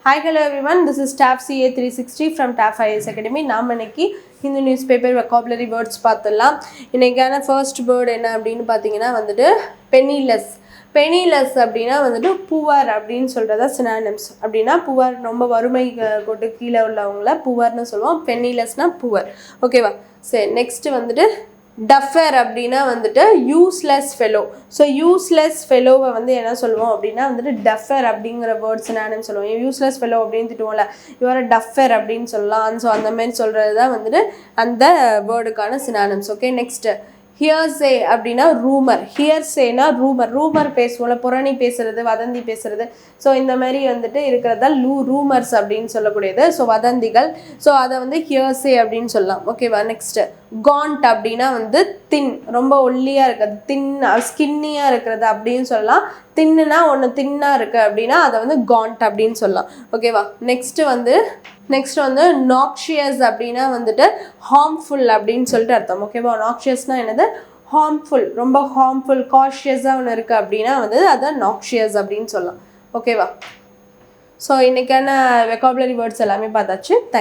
Hi, hello everyone. This is TAF CA 360 from TAF IAS Academy. நாம் இன்னைக்கு Hindu newspaper vocabulary words பார்த்தலாம். இன்னைக்கான first word என்ன அப்படின்னு பார்த்தீங்கன்னா வந்துட்டு penniless. Penniless அப்படின்னா வந்துட்டு poor அப்படின்னு சொல்றதா synonyms. அப்படின்னா poor ரொம்ப வறுமை கொண்டு கீழே உள்ளவங்கள poorன்னு சொல்லுவோம். Pennilessனா poor. ஓகேவா? சரி நெக்ஸ்ட் வந்துட்டு டஃபர் அப்படின்னா வந்துட்டு யூஸ்லெஸ் ஃபெலோ. ஸோ யூஸ்லெஸ் ஃபெலோவை வந்து என்ன சொல்லுவோம் அப்படின்னா வந்துட்டு டஃபர் அப்படிங்கிற வேர்ட்ஸ் என்னன்னு சொல்லுவோம். யூஸ்லெஸ் ஃபெலோ அப்படின்னு திட்டுவோம்ல, இவரை டஃபர் அப்படின்னு சொல்லலாம். ஸோ அந்த மாதிரி சொல்கிறது தான் வந்துட்டு அந்த வேர்டுக்கான சினானிம்ஸ். ஓகே நெக்ஸ்ட் ஹியர்சே அப்படின்னா ரூமர். ஹியர்சேனா ரூமர். ரூமர் பேசுவோம்ல, புரணி பேசுறது, வதந்தி பேசுறது. ஸோ இந்த மாதிரி வந்துட்டு இருக்கிறதா ரூமர்ஸ் அப்படின்னு சொல்லக்கூடியது. ஸோ வதந்திகள். ஸோ அதை வந்து ஹியர்சே அப்படின்னு சொல்லலாம். ஓகேவா? நெக்ஸ்ட் காண்ட் அப்படின்னா வந்து தின், ரொம்ப ஒல்லியாக இருக்கிறது, தின் ஸ்கின்னியாக இருக்கிறது அப்படின்னு சொல்லலாம். தின்னுனா ஒன்று தின்னாக இருக்குது அப்படின்னா அதை வந்து காண்ட் அப்படின்னு சொல்லலாம். ஓகேவா? நெக்ஸ்ட் வந்து நாக்ஷியஸ் அப்படின்னா வந்துட்டு ஹார்ம்ஃபுல் அப்படின்னு சொல்லிட்டு அர்த்தம். ஓகேவா? நாக்ஷியஸ்னா என்னது? ஹார்ம்ஃபுல், ரொம்ப ஹார்ம்ஃபுல், காஷியஸாக ஒன்று இருக்குது அப்படின்னா வந்து அதை நாக்ஷியஸ் அப்படின்னு சொல்லலாம். ஓகேவா? ஸோ இன்றைக்கான வெக்காபுலரி வேர்ட்ஸ் எல்லாமே பார்த்தாச்சு. தேங்க்யூ.